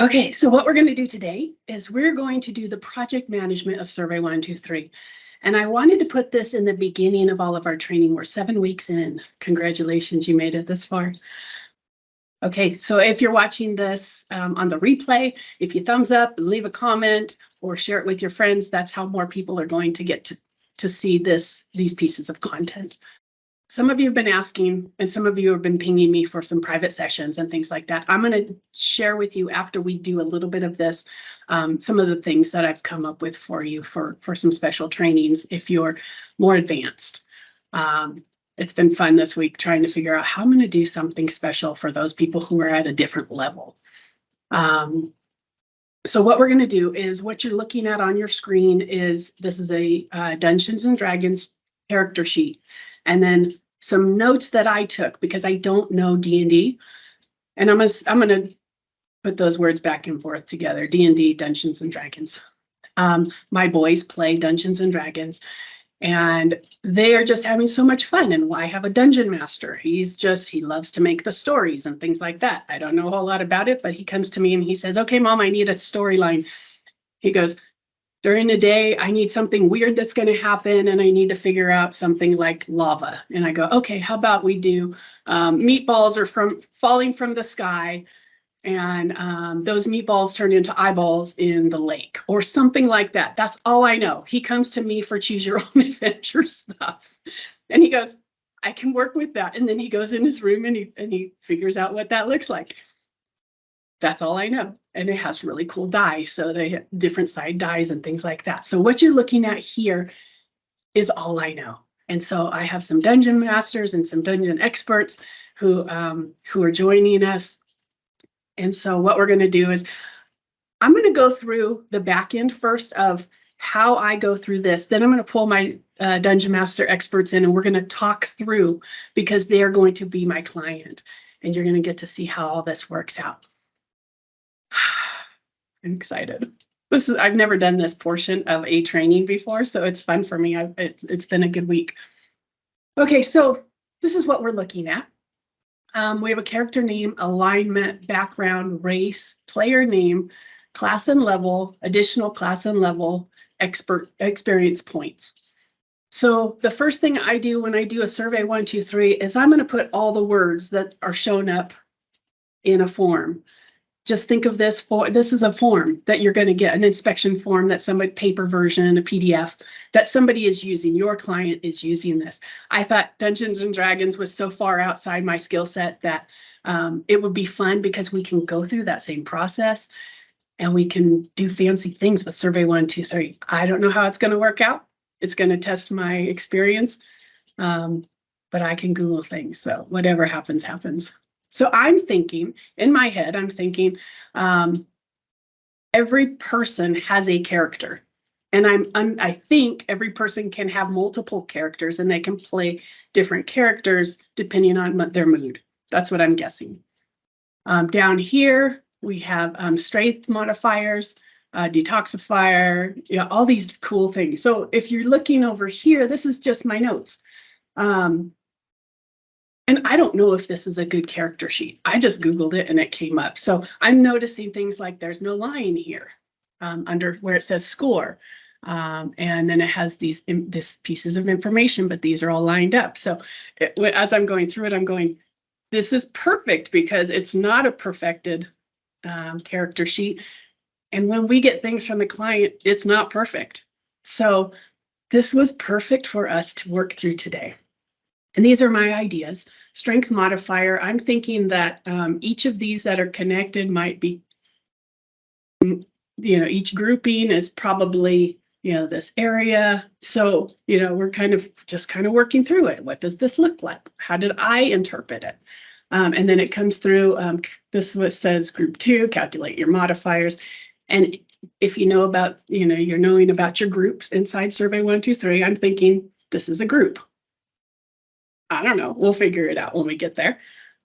Okay, so what we're going to do today is we're going to do the project management of Survey123. And I wanted to put this in the beginning of all of our training. We're 7 weeks in. Congratulations, you made it this far. Okay, so if you're watching this on the replay, if you thumbs up, leave a comment, or share it with your friends, that's how more people are going to get to see these pieces of content. Some of you have been asking, and some of you have been pinging me for some private sessions and things like that. I'm going to share with you after we do a little bit of this, some of the things that I've come up with for you for some special trainings if you're more advanced. It's been fun this week trying to figure out how I'm going to do something special for those people who are at a different level. So what we're going to do is what you're looking at on your screen is this is a Dungeons and Dragons character sheet. And then some notes that I took because I don't know D&D. And I'm going to put those words back and forth together, D&D, Dungeons and Dragons. My boys play Dungeons and Dragons and they are just having so much fun. And why have a dungeon master? He loves to make the stories and things like that. I don't know a whole lot about it, but he comes to me and he says, okay, Mom, I need a storyline. He goes, during the day, I need something weird that's going to happen, and I need to figure out something like lava. And I go, okay, how about we do meatballs are falling from the sky, and those meatballs turn into eyeballs in the lake, or something like that. That's all I know. He comes to me for choose your own adventure stuff, and he goes, I can work with that. And then he goes in his room and he figures out what that looks like. That's all I know. And it has really cool dies. So they have different side dies and things like that. So what you're looking at here is all I know. And so I have some dungeon masters and some dungeon experts who are joining us. And so what we're going to do is I'm going to go through the back end first of how I go through this. Then I'm going to pull my dungeon master experts in and we're going to talk through because they're going to be my client. And you're going to get to see how all this works out. I'm excited. I've never done this portion of a training before, so it's fun for me. It's been a good week. Okay, so this is what we're looking at. We have a character name, alignment, background, race, player name, class and level, additional class and level, experience points. So the first thing I do when I do a Survey123 is I'm going to put all the words that are shown up in a form. Just think of this is a form that you're going to get, an inspection form that somebody, paper version, a PDF that somebody is using. Your client is using this. I thought Dungeons and Dragons was so far outside my skill set that it would be fun because we can go through that same process and we can do fancy things with Survey123. I don't know how it's going to work out. It's going to test my experience, but I can Google things. So whatever happens, happens. So I'm thinking, in my head, every person has a character. And I think every person can have multiple characters and they can play different characters depending on their mood. That's what I'm guessing. Down here, we have strength modifiers, detoxifier, all these cool things. So if you're looking over here, this is just my notes. And I don't know if this is a good character sheet. I just Googled it and it came up. So I'm noticing things like there's no line here under where it says score. And then it has these pieces of information, but these are all lined up. So as I'm going through it, I'm going, this is perfect because it's not a perfected character sheet. And when we get things from the client, it's not perfect. So this was perfect for us to work through today. And these are my ideas. Strength modifier, I'm thinking that each of these that are connected might be, each grouping is probably, this area. So, we're kind of working through it. What does this look like? How did I interpret it? And then it comes through, this what says group 2, calculate your modifiers. And if you know about, you're knowing about your groups inside Survey123, I'm thinking this is a group. I don't know. We'll figure it out when we get there.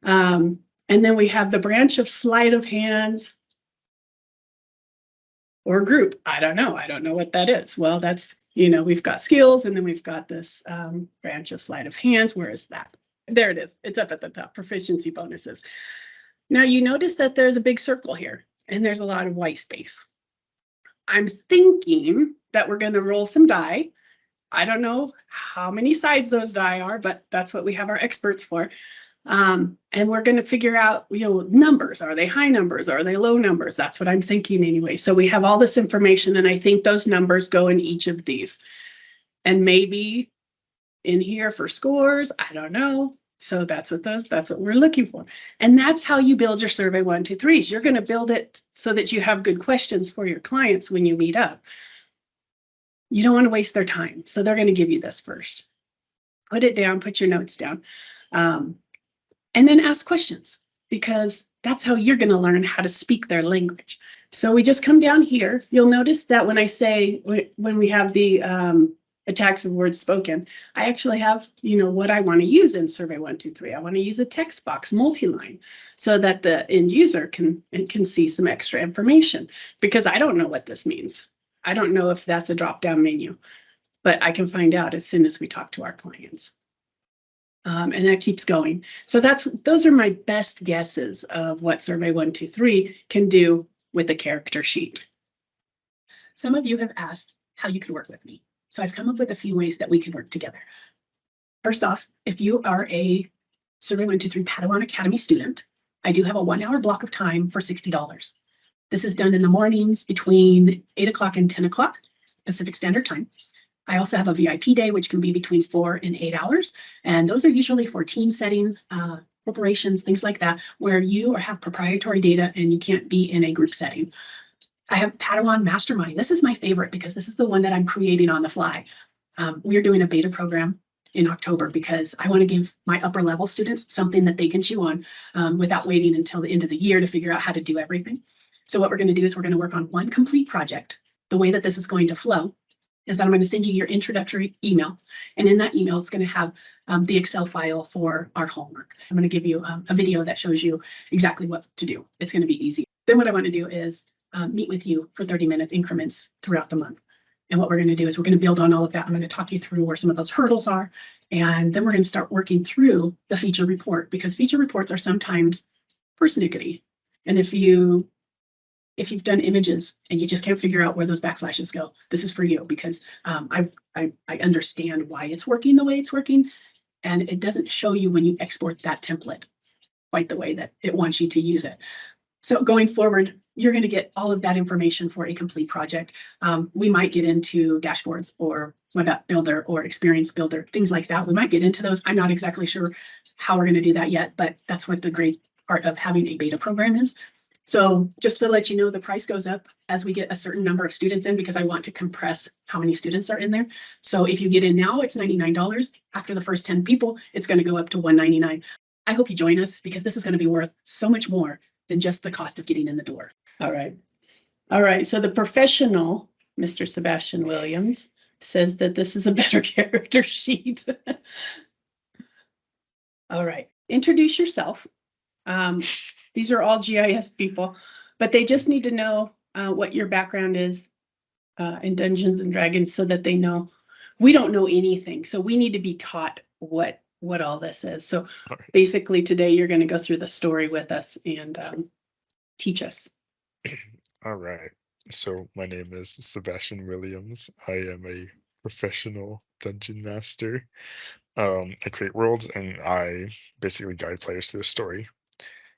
And then we have the branch of sleight of hands or group. I don't know. I don't know what that is. Well, that's, we've got skills and then we've got this branch of sleight of hands. Where is that? There it is. It's up at the top, proficiency bonuses. Now you notice that there's a big circle here. and there's a lot of white space. I'm thinking that we're going to roll some die. I don't know how many sides those die are, but that's what we have our experts for. And we're going to figure out, numbers. Are they high numbers? Are they low numbers? That's what I'm thinking anyway. So we have all this information, and I think those numbers go in each of these. And maybe in here for scores, I don't know. So that's what we're looking for. And that's how you build your Survey 123s. You're going to build it so that you have good questions for your clients when you meet up. You don't want to waste their time. So they're going to give you this first. Put it down, put your notes down. And then ask questions, because that's how you're going to learn how to speak their language. So we just come down here. You'll notice that when I say, when we have the attacks of words spoken, I actually have, what I want to use in Survey 123. I want to use a text box, multi-line, so that the end user can see some extra information, because I don't know what this means. I don't know if that's a drop-down menu, but I can find out as soon as we talk to our clients. And that keeps going. So those are my best guesses of what Survey 123 can do with a character sheet. Some of you have asked how you could work with me. So I've come up with a few ways that we can work together. First off, if you are a Survey 123 Padawan Academy student, I do have a 1-hour block of time for $60. This is done in the mornings between 8 o'clock and 10 o'clock Pacific Standard Time. I also have a VIP day, which can be between 4 and 8 hours. And those are usually for team setting, corporations, things like that, where you have proprietary data and you can't be in a group setting. I have Padawan Mastermind. This is my favorite because this is the one that I'm creating on the fly. We're doing a beta program in October because I want to give my upper level students something that they can chew on without waiting until the end of the year to figure out how to do everything. So what we're going to do is we're going to work on one complete project. The way that this is going to flow is that I'm going to send you your introductory email. And in that email, it's going to have the Excel file for our homework. I'm going to give you a video that shows you exactly what to do. It's going to be easy. Then what I want to do is meet with you for 30-minute increments throughout the month. And what we're going to do is we're going to build on all of that. I'm going to talk you through where some of those hurdles are. And then we're going to start working through the feature report, because feature reports are sometimes persnickety. And if you've done images and you just can't figure out where those backslashes go, this is for you, because I understand why it's working the way it's working. And it doesn't show you when you export that template quite the way that it wants you to use it. So going forward, you're going to get all of that information for a complete project. We might get into dashboards or web app builder or experience builder, things like that. We might get into those. I'm not exactly sure how we're going to do that yet, but that's what the great part of having a beta program is. So just to let you know, the price goes up as we get a certain number of students in, because I want to compress how many students are in there. So if you get in now, it's $99. After the first 10 people, it's going to go up to $199. I hope you join us, because this is going to be worth so much more than just the cost of getting in the door. All right. All right. So the professional, Mr. Sebastian Williams, says that this is a better character sheet. All right. Introduce yourself. These are all GIS people, but they just need to know what your background is in Dungeons and Dragons, so that they know. We don't know anything, so we need to be taught what all this is. So basically today you're going to go through the story with us and teach us. All right. So my name is Sebastian Williams. I am a professional dungeon master. I create worlds and I basically guide players through the story.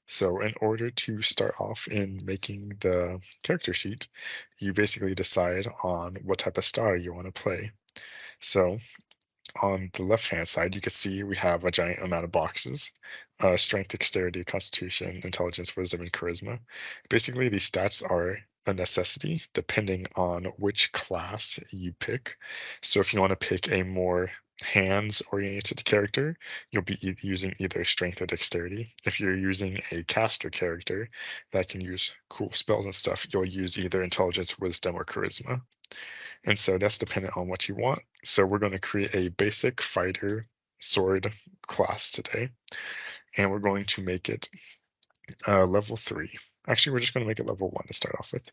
So in order to start off in making the character sheet, you basically decide on what type of style you want to play. So on the left-hand side, you can see we have a giant amount of boxes, strength, dexterity, constitution, intelligence, wisdom, and charisma. Basically, these stats are a necessity depending on which class you pick. So if you want to pick a more hands-oriented character, you'll be using either strength or dexterity. If you're using a caster character that can use cool spells and stuff, you'll use either intelligence, wisdom, or charisma. And so that's dependent on what you want. So we're going to create a basic fighter sword class today, and we're going to make it level 3. Actually, we're just going to make it level 1 to start off with.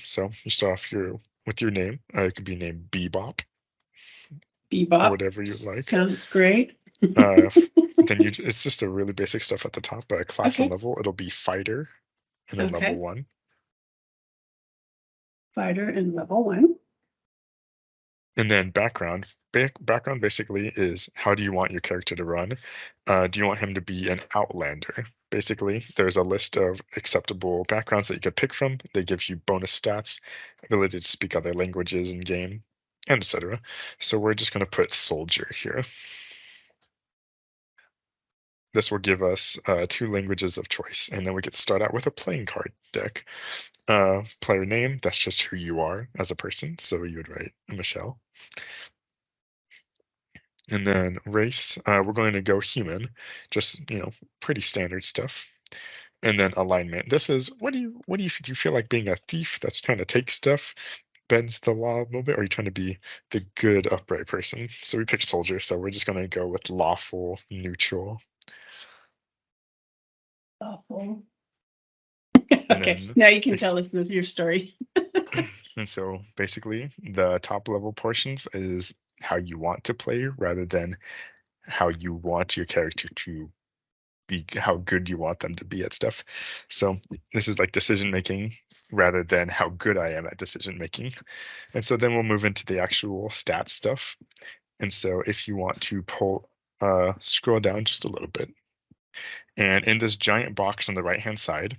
So you start off with your name. It could be named Bebop or Bebop. whatever you like. Sounds great. Then it's just a really basic stuff at the top. Class and Okay. level, it'll be fighter, and then level Okay. 1. Fighter in level 1. And then background. Background basically is, how do you want your character to run? Do you want him to be an outlander? Basically, there's a list of acceptable backgrounds that you could pick from. They give you bonus stats, ability to speak other languages in game, and etc. So we're just going to put soldier here. This will give us 2 languages of choice, and then we get to start out with a playing card deck. Player name, that's just who you are as a person, so you would write Michelle. And then race, we're going to go human, just, pretty standard stuff. And then alignment. This is, do you feel like being a thief that's trying to take stuff, bends the law a little bit, or are you trying to be the good upright person? So we picked soldier, so we're just going to go with lawful, neutral. Awful. And Okay, then now you can tell us your story. and so basically the top level portions is how you want to play rather than how you want your character to be, how good you want them to be at stuff. So this is like decision making rather than how good I am at decision making. And so then we'll move into the actual stat stuff. And so if you want to scroll down just a little bit, and in this giant box on the right hand side,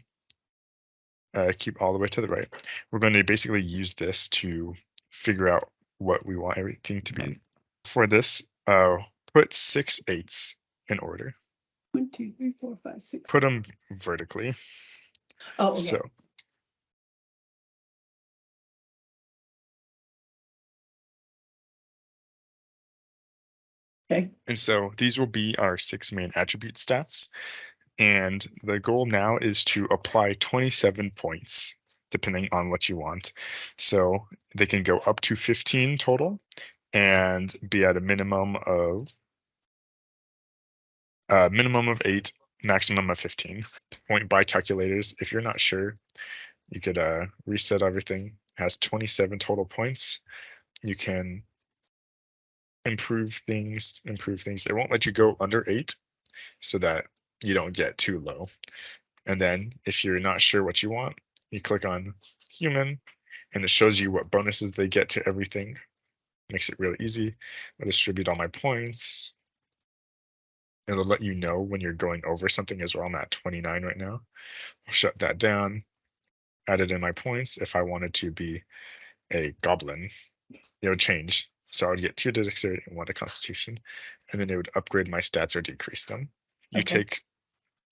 keep all the way to the right, we're going to basically use this to figure out what we want everything to be. For this, put 6 8s in order. 1, 2, 3, 4, 5, 6. Put them vertically. Oh, okay. So okay. And so these will be our 6 main attribute stats. And the goal now is to apply 27 points, depending on what you want. So they can go up to 15 total and be at a minimum of 8, maximum of 15. Point buy calculators. If you're not sure, you could reset everything. It has 27 total points. You can improve things. It won't let you go under 8 so that you don't get too low. And then if you're not sure what you want, you click on human and it shows you what bonuses they get to everything. Makes it really easy. I'll distribute all my points. It'll let you know when you're going over something as well. I'm at 29 right now. I'll shut that down, added in my points. If I wanted to be a goblin, it would change. So I would get 2 to dexterity and 1 to constitution, and then it would upgrade my stats or decrease them. You take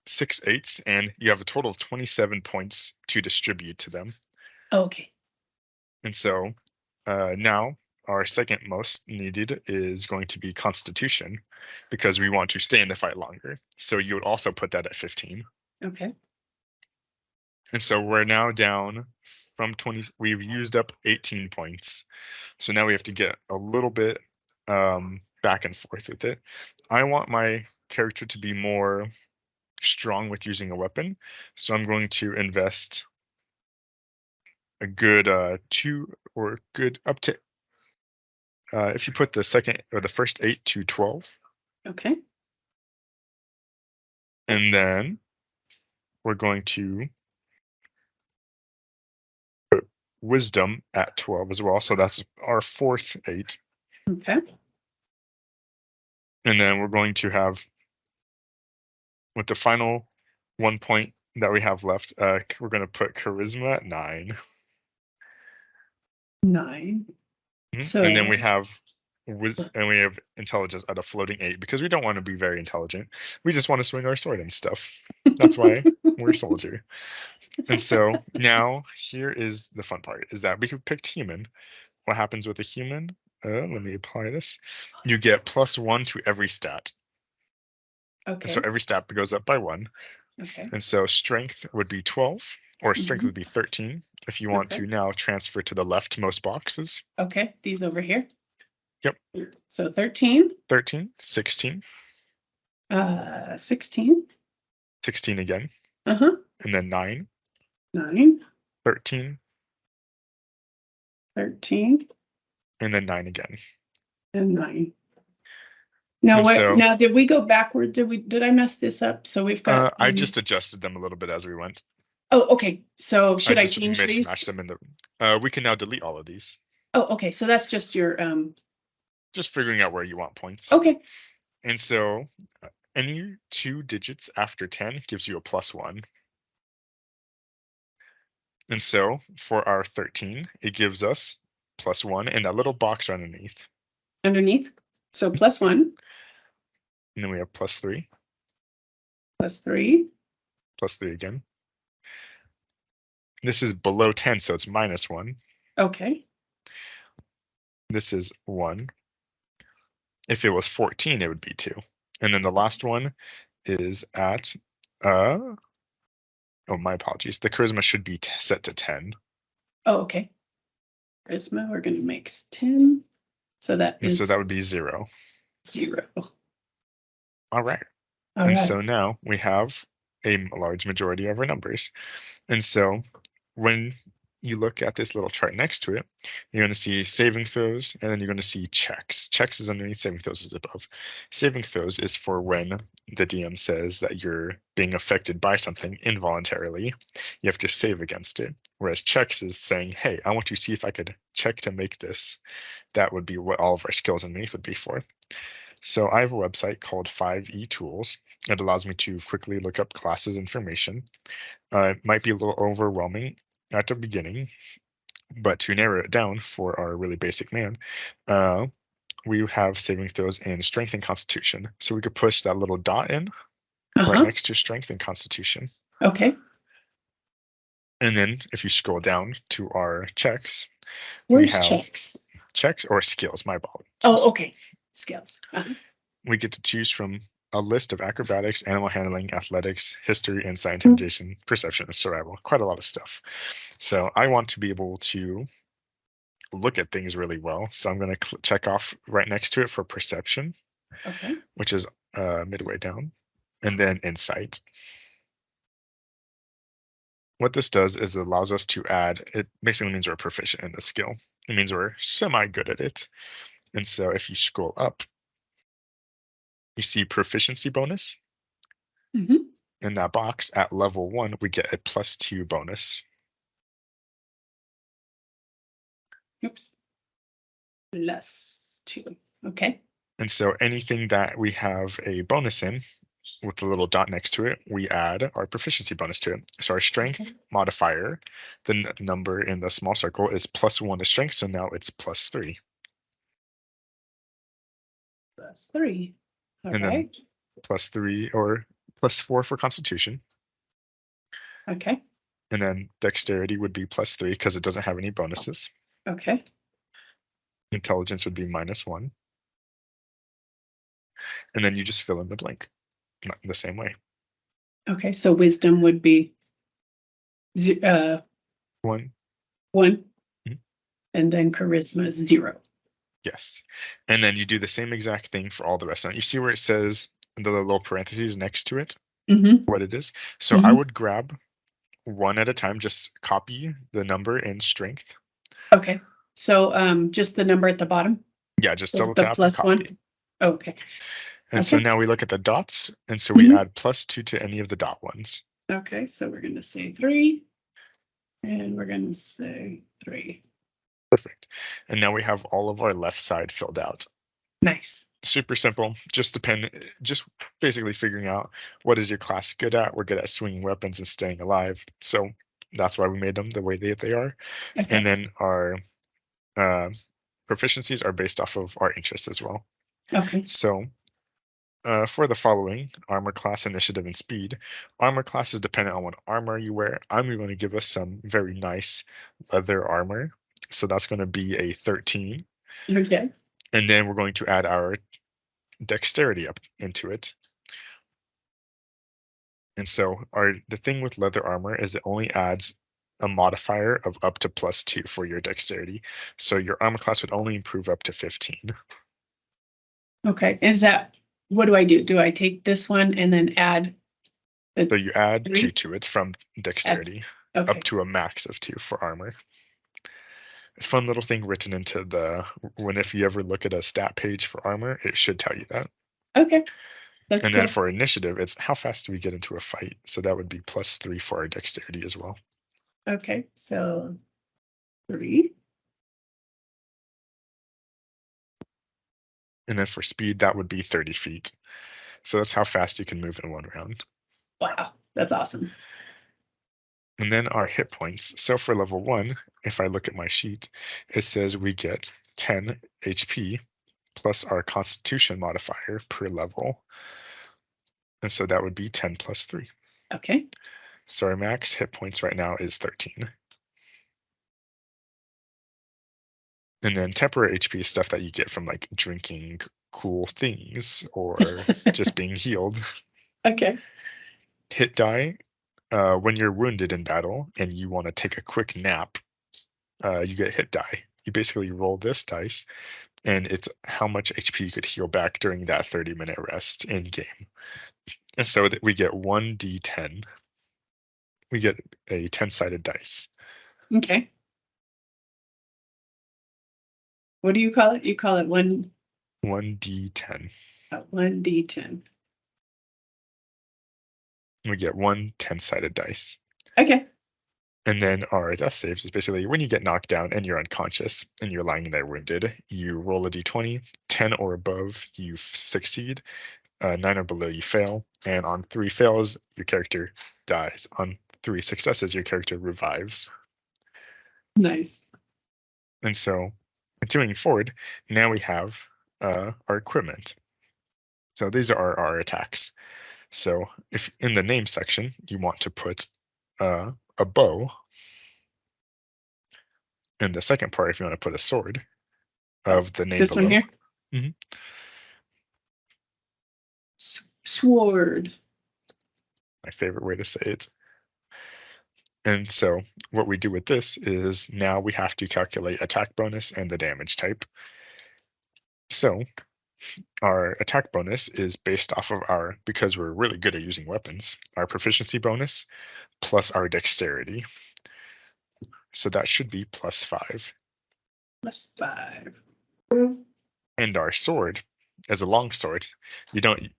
6 8s, and you have a total of 27 points to distribute to them. Okay. And so now our second most needed is going to be constitution, because we want to stay in the fight longer. So you would also put that at 15. Okay. And so we're now down from 20. We've used up 18 points. So now we have to get a little bit back and forth with it. I want my character to be more strong with using a weapon. So I'm going to invest a good 2 or good up to if you put the second or the first 8 to 12. Okay. And then we're going to put wisdom at 12 as well. So that's our fourth 8. Okay. And then we're going to have, with the final 1 point that we have left, we're going to put charisma at 9. 9. So And then we have intelligence at a floating 8, because we don't want to be very intelligent. We just want to swing our sword and stuff. That's why we're a soldier. And so now here is the fun part, is that we picked human. What happens with a human? Let me apply this. You get +1 to every stat. Okay. And so every stat goes up by 1. Okay. And so strength would be 12, or strength would be 13 if you want to now transfer to the leftmost boxes. Okay, these over here. Yep. So 13. 13, 16. 16. 16 again. Uh-huh. And then 9. 9. 13. 13. And then 9 again. And 9. Now And what? so, now did we go backward? Did I mess this up? So we've got. I just adjusted them a little bit as we went. Oh, okay. So I should I just change these? mismatched them in the. We can now delete all of these. Oh, okay. So that's just your Just figuring out where you want points. okay. And so any 2 digits after 10 gives you a +1. And so for our 13, it gives us +1 in that little box underneath. Underneath. So +1, And then we have +3, +3. +3 again. This is below 10, so it's -1. Okay. This is 1. If it was 14, it would be 2. And then the last one is at, oh, my apologies. The charisma should be set to 10. Oh, okay. Charisma, we're going to make 10. So that And so that is would be 0. 0. All right. All And right. so now we have a large majority of our numbers. And so when you look at this little chart next to it, you're going to see saving throws, and then you're going to see checks. Checks is underneath, saving throws is above. Saving throws is for when the DM says that you're being affected by something involuntarily. You have to save against it. Whereas checks is saying, hey, I want to see if I could check to make this. That would be what all of our skills underneath would be for. So I have a website called 5e Tools. It allows me to quickly look up classes information. It might be a little overwhelming at the beginning, but to narrow it down for our really basic man, uh, we have saving throws in strength and constitution. So we could push that little dot in right Uh-huh. next to strength and constitution. Okay. And then if you scroll down to our checks, we Where's have checks? checks or skills, my apologies. Oh, okay. Skills. We get to choose from a list of acrobatics, animal handling, athletics, history, insight, Mm. intimidation, perception, and survival. Quite a lot of stuff. So I want to be able to look at things really well. So I'm going to check off right next to it for perception, Okay. which is midway down, and then insight. What this does is it allows us to add, it basically means we're proficient in the skill. It means we're semi good at it. And so if you scroll up, you see proficiency bonus. Mm-hmm. In that box at level 1, we get a +2 bonus. Oops. +2. Okay. And so anything that we have a bonus in with the little dot next to it, we add our proficiency bonus to it. So our strength Okay. modifier, the number in the small circle is +1 to strength, so now it's +3. +3. All And then right. +3 or +4 for constitution. Okay. And then dexterity would be +3 because it doesn't have any bonuses. Okay. Intelligence would be -1. And then you just fill in the blank the same way. Okay. So wisdom would be 1. 1, Mhm. and then charisma is 0. Yes. And then you do the same exact thing for all the rest of it. You see where it says the little parentheses next to it, Mm-hmm. what it is? So I Mm-hmm. would grab one at a time, just copy the number in strength. Okay. So just the number at the bottom. Yeah, just So double the tap and +1. copy. Okay. And so Okay. now we look at the dots, and so we Mhm. add +2 to any of the dot ones. Okay. So we're going to say 3, and we're going to say 3. Perfect. And now we have all of our left side filled out. Nice. Super simple. Just basically figuring out what is your class good at. We're good at swinging weapons and staying alive. So that's why we made them the way that they are. And Okay. then our uh, proficiencies are based off of our interests as well. Okay. So for the following armor class, initiative, and speed, armor class is dependent on what armor you wear. I'm going to give us some very nice leather armor. So that's going to be a 13. Okay. And then we're going to add our dexterity up into it. And so the thing with leather armor is it only adds a modifier of up to +2 for your dexterity. So your armor class would only improve up to 15. Okay. Is that what do I do? Do I take this one and then add the So you add 2 3? to it from Add. dexterity up Okay. to a max of 2 for armor. It's a fun little thing written into if you ever look at a stat page for armor, it should tell you that. Okay. That's And then cool. for initiative, it's how fast do we get into a fight? So that would be +3 for our dexterity as well. Okay, so 3. And then for speed, that would be 30 feet. So that's how fast you can move in one round. Wow, that's awesome. And then our hit points. So for level 1, if I look at my sheet, it says we get 10 HP plus our constitution modifier per level. And so that would be 10 plus 3. Okay. So our max hit points right now is 13. And then temporary HP is stuff that you get from like drinking cool things or just being healed. Okay. Hit die, when you're wounded in battle and you want to take a quick nap, you get hit die. You basically roll this dice, and it's how much HP you could heal back during that 30-minute rest in game. And so that we get 1d10. We get a 10-sided dice. Okay. What do you call it? You call it 1d10. 1d10. We get one 10-sided dice. Okay. And then our death saves is basically when you get knocked down and you're unconscious and you're lying there wounded, you roll a d20, 10 or above, you succeed, 9 or below, you fail, and on 3 fails, your character dies. On 3 successes, your character revives. Nice. And so, continuing forward, now we have our equipment. So these are our attacks. So if in the name section you want to put a bow, in the second part if you want to put a sword Oh, of the name this one below. here. Mhm. Sword. My favorite way to say it. And so what we do with this is now we have to calculate attack bonus and the damage type. So our attack bonus is based off of our, because we're really good at using weapons, our proficiency bonus plus our dexterity. So that should be +5. +5. And our sword, as a long sword, you don't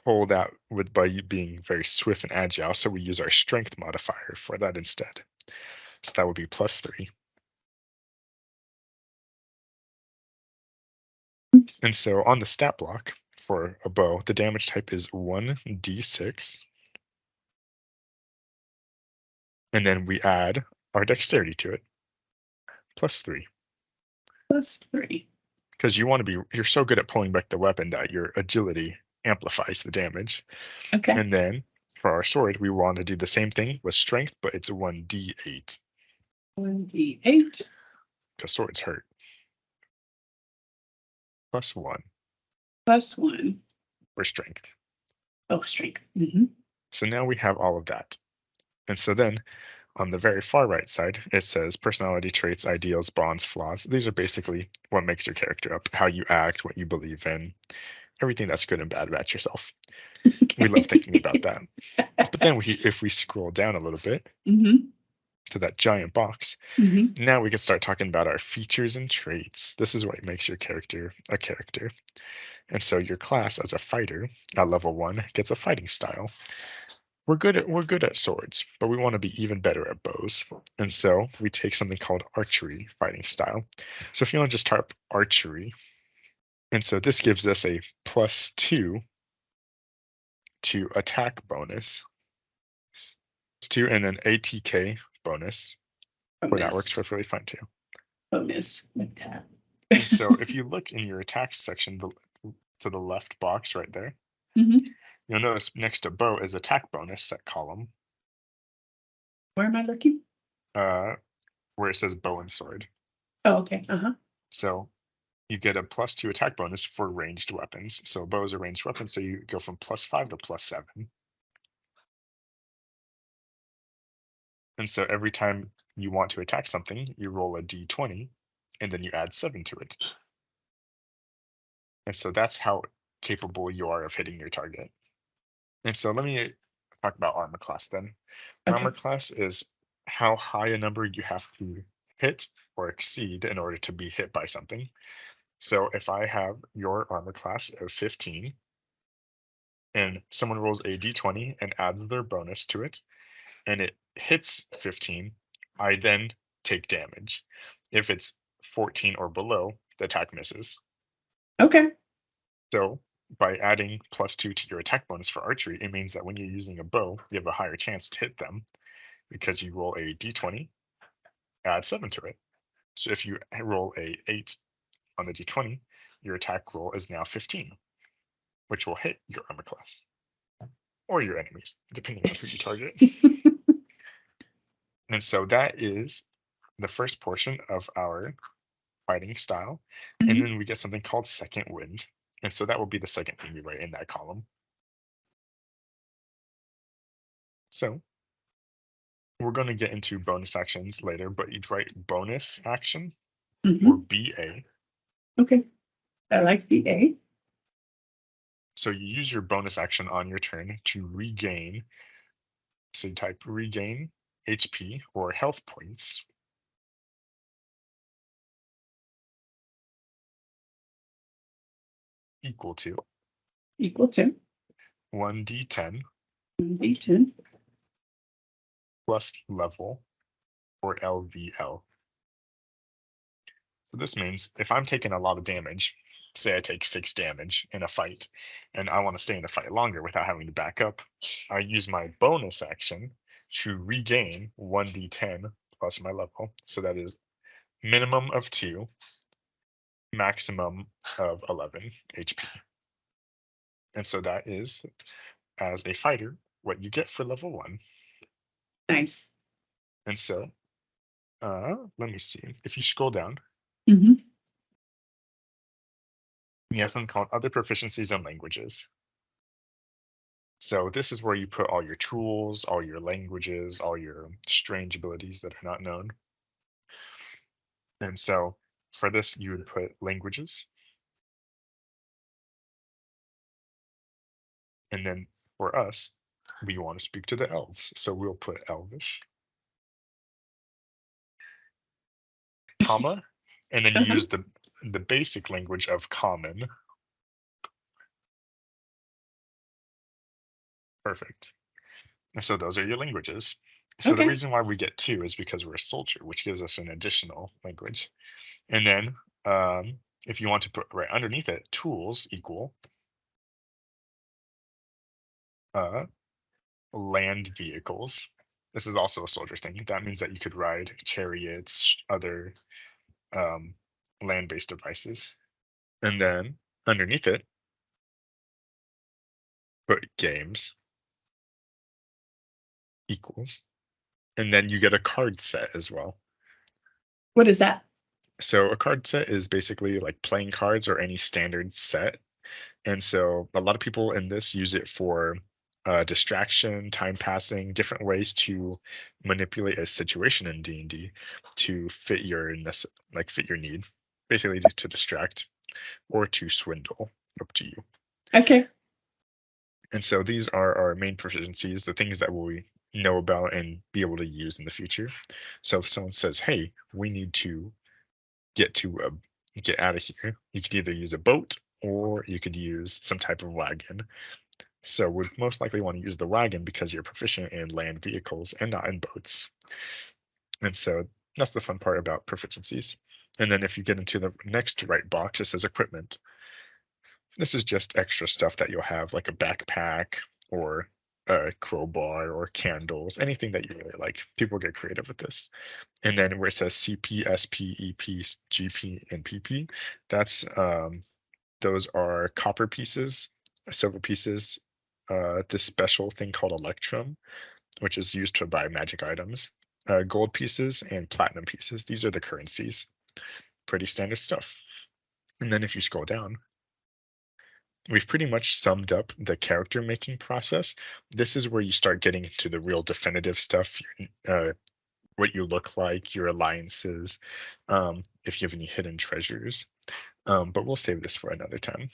pull that with by you being very swift and agile. So we use our strength modifier for that instead. So that would be +3. Oops. And so on the stat block for a bow, the damage type is 1d6. And then we add our dexterity to it, +3. +3. Because you're so good at pulling back the weapon that your agility amplifies the damage. Okay. And then for our sword, we want to do the same thing with strength, but it's 1d8 1d8. because swords hurt. +1 +1. for strength. Oh, strength. So now we have all of that. And so then on the very far right side, it says personality traits, ideals, bonds, flaws. These are basically what makes your character up, how you act, what you believe in, everything that's good and bad about yourself. We love thinking about that. But then if we scroll down a little bit Mm-hmm. to that giant box, Mm-hmm. now we can start talking about our features and traits. This is what makes your character a character. And so your class as a fighter at level 1 gets a fighting style. We're good at swords, but we want to be even better at bows. And so we take something called archery fighting style. So if you want to just type archery, and so this gives us a +2 to attack bonus. 2 and then ATK bonus, where that works Bonus. perfectly fine too. Bonus. Like that. And so if you look in your attacks section to the left box right there, Mm-hmm. you'll notice next to bow is attack bonus set column, Where am I looking? uh, where it says bow and sword. Oh, okay. Uh-huh. So you get a +2 attack bonus for ranged weapons. So bow is a ranged weapon, so you go from +5 to +7. And so every time you want to attack something, you roll a d20 and then you add 7 to it. And so that's how capable you are of hitting your target. And so let me talk about armor class then. Okay. Armor class is how high a number you have to hit or exceed in order to be hit by something. So if I have your armor class of 15, and someone rolls a d20 and adds their bonus to it, and it hits 15, I then take damage. If it's 14 or below, the attack misses. Okay. So by adding +2 to your attack bonus for archery, it means that when you're using a bow, you have a higher chance to hit them because you roll a d20, add 7 to it. So if you roll a 8 on the d20, your attack roll is now 15, which will hit your armor class or your enemies, depending on who you target. And so that is the first portion of our fighting style. And Mhm. then we get something called second wind. And so that will be the second thing you write in that column. So we're going to get into bonus actions later, but you'd write bonus action or Mhm. BA. Okay. I like the A. So you use your bonus action on your turn to regain. So you type regain HP or health points equal to Equal to 1d10 D10. plus level or LVL. So this means if I'm taking a lot of damage, say I take 6 damage in a fight, and I want to stay in the fight longer without having to back up, I use my bonus action to regain 1d10 plus my level. So that is minimum of 2, maximum of 11 HP. And so that is, as a fighter, what you get for level 1. Nice. And so, let me see. If you scroll down, Mhm. you have something called other proficiencies and languages. So this is where you put all your tools, all your languages, all your strange abilities that are not known. And so for this, you would put languages. And then for us, we want to speak to the elves. So we'll put Elvish, comma, and then you Uh-huh. use the basic language of common. Perfect. And so those are your languages. So the Okay. reason why we get 2 is because we're a soldier, which gives us an additional language. And then if you want to put right underneath it, tools equal uh, land vehicles. This is also a soldier thing. That means that you could ride chariots, other um, land-based devices. And then underneath it, put games equals. And then you get a card set as well. What is that? So a card set is basically like playing cards or any standard set. And so a lot of people in this use it for distraction, time passing, different ways to manipulate a situation in D&D to fit your fit your need, basically to distract or to swindle, up to you. Okay. And so these are our main proficiencies, the things that we know about and be able to use in the future. So if someone says, "Hey, we need to get to get out of here," you could either use a boat or you could use some type of wagon. So would most likely want to use the wagon because you're proficient in land vehicles and not in boats. And so that's the fun part about proficiencies. And then if you get into the next right box, it says equipment. This is just extra stuff that you'll have, like a backpack or a crowbar or candles, anything that you really like. People get creative with this. And then where it says CP, SP, EP, GP, and PP, that's those are copper pieces, silver pieces, this special thing called Electrum, which is used to buy magic items, gold pieces, and platinum pieces. These are the currencies. Pretty standard stuff. And then if you scroll down, we've pretty much summed up the character making process. This is where you start getting into the real definitive stuff, what you look like, your alliances, if you have any hidden treasures. But we'll save this for another time.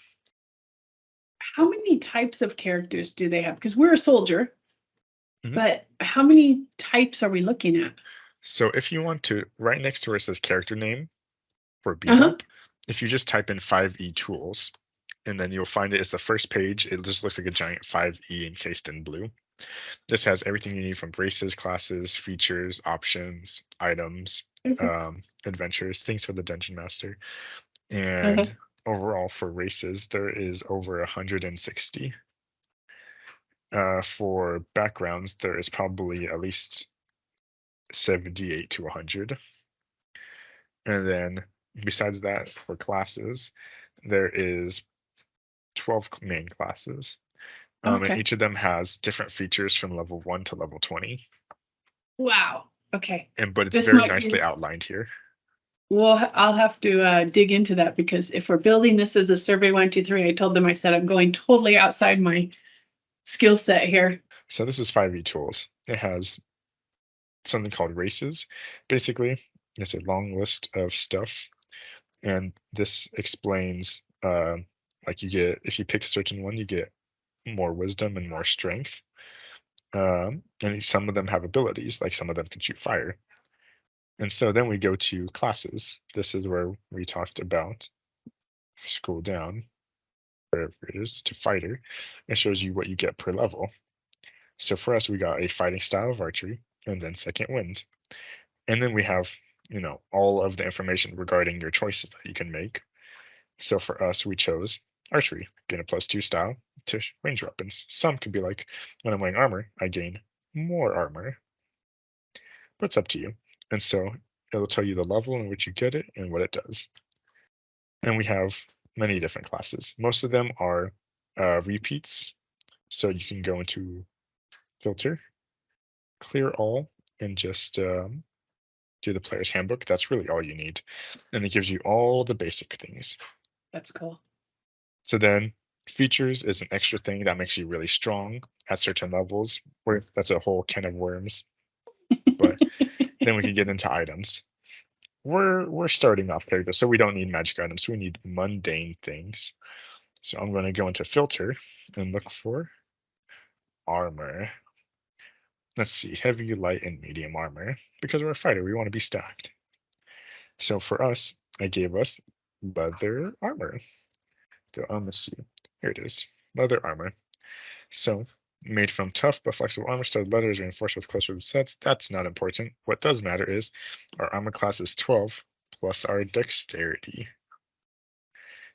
How many types of characters do they have? Because we're a soldier, Mhm. but how many types are we looking at? So if you want to, right next to where it says character name for Uh-huh. Bebop, if you just type in 5e tools, and then you'll find it's the first page. It just looks like a giant 5e encased in blue. This has everything you need from races, classes, features, options, items, Mhm. adventures, things for the dungeon master. Uh-huh. And overall for races, there is over 160. For backgrounds, there is probably at least 78 to 100. And then besides that, for classes, there is 12 main classes. And Okay. each of them has different features from level 1 to level 20. Wow. Okay. But it's This very might nicely be, outlined here. well, I'll have to dig into that because if we're building this as a Survey123, I told them, I said, I'm going totally outside my skill set here. So this is 5e tools. It has something called races. Basically, it's a long list of stuff, and this explains like you get, if you pick a certain one, you get more wisdom and more strength. And some of them have abilities, like some of them can shoot fire. And so then we go to classes. This is where we talked about, scroll down, wherever it is, to fighter. It shows you what you get per level. So for us, we got a fighting style of archery and then second wind. And then we have, all of the information regarding your choices that you can make. So for us, we chose archery, gain a +2 style to range weapons. Some could be like, when I'm wearing armor, I gain more armor, but it's up to you. And so it'll tell you the level in which you get it and what it does. And we have many different classes. Most of them are repeats. So you can go into filter, clear all, and just do the player's handbook. That's really all you need. And it gives you all the basic things. That's cool. So then features is an extra thing that makes you really strong at certain levels. Where that's a whole can of worms. But then we can get into items. We're starting off there, so we don't need magic items. We need mundane things. So I'm going to go into filter and look for armor. Let's see, heavy, light, and medium armor. Because we're a fighter, we want to be stacked. So for us, I gave us leather armor. So let's see. Here it is. Leather armor. So made from tough but flexible armor, studded leather is reinforced with close rivet sets. That's not important. What does matter is our armor class is 12 plus our dexterity.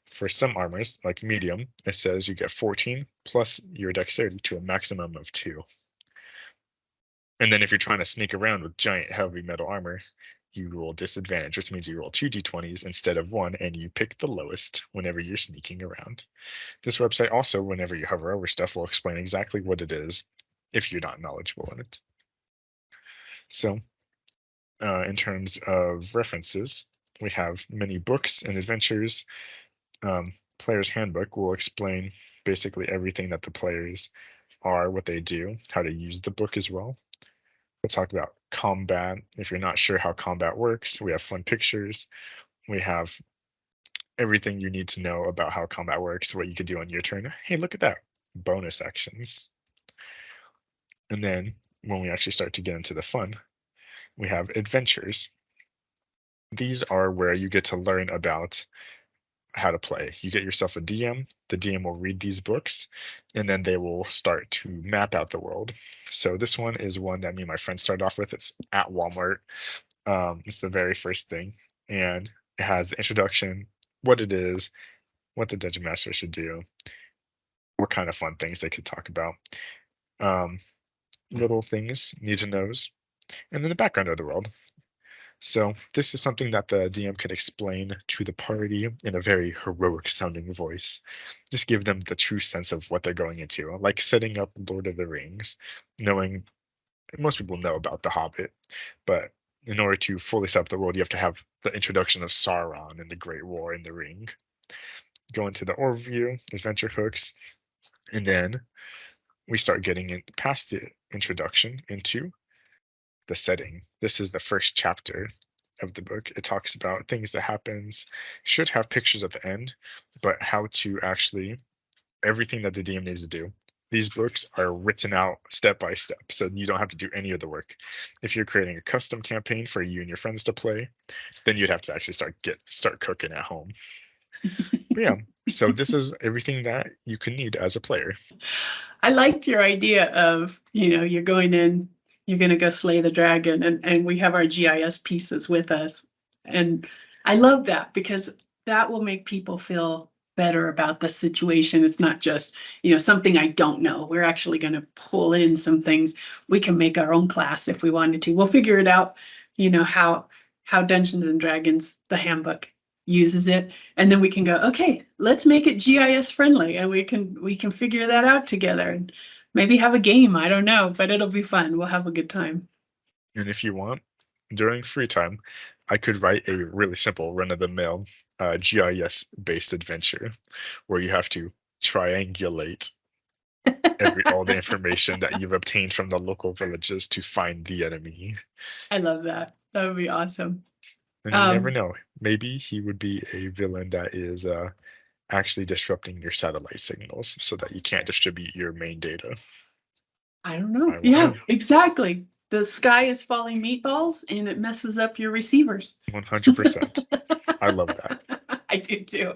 For some armors, like medium, it says you get 14 plus your dexterity to a maximum of 2. And then if you're trying to sneak around with giant heavy metal armor, you roll disadvantage, which means you roll 2 d20s instead of 1, and you pick the lowest whenever you're sneaking around. This website also, whenever you hover over stuff, will explain exactly what it is if you're not knowledgeable in it. So, in terms of references, we have many books and adventures. Player's Handbook will explain basically everything that the players are, what they do, how to use the book as well. We'll talk about combat. If you're not sure how combat works, we have fun pictures. We have everything you need to know about how combat works, what you could do on your turn. Hey, look at that. Bonus actions. And then when we actually start to get into the fun, we have adventures. These are where you get to learn about how to play. You get yourself a DM. The DM will read these books, and then they will start to map out the world. So this one is one that me and my friends started off with. It's at Walmart. It's the very first thing, and it has the introduction, what it is, what the dungeon master should do, what kind of fun things they could talk about, um, little things, need to knows, and then the background of the world. So this is something that the DM could explain to the party in a very heroic sounding voice. Just give them the true sense of what they're going into, like setting up Lord of the Rings, knowing most people know about The Hobbit, but in order to fully set up the world, you have to have the introduction of Sauron and the Great War in the Ring. Go into the overview, adventure hooks, and then we start getting in past the introduction into the setting. This is the first chapter of the book. It talks about things that happens, should have pictures at the end, but how to actually everything that the DM needs to do. These books are written out step by step, so you don't have to do any of the work. If you're creating a custom campaign for you and your friends to play, then you'd have to actually start cooking at home. But yeah, so this is everything that you can need as a player. I liked your idea of, you're going in, you're going to go slay the dragon, and we have our GIS pieces with us. And I love that because that will make people feel better about the situation. It's not just, something I don't know. We're actually going to pull in some things. We can make our own class if we wanted to. We'll figure it out, how Dungeons and Dragons, the handbook, uses it, and then we can go, okay, let's make it GIS friendly, and we can figure that out together and maybe have a game. I don't know, but it'll be fun. We'll have a good time. And if you want, during free time, I could write a really simple run-of-the-mill GIS-based adventure where you have to triangulate all the information that you've obtained from the local villages to find the enemy. I love that. That would be awesome. And you never Um, know. Maybe he would be a villain that is actually disrupting your satellite signals so that you can't distribute your main data. I don't know. I won't Yeah, know. exactly. The sky is falling meatballs and it messes up your receivers. 100%. I love that. I do too.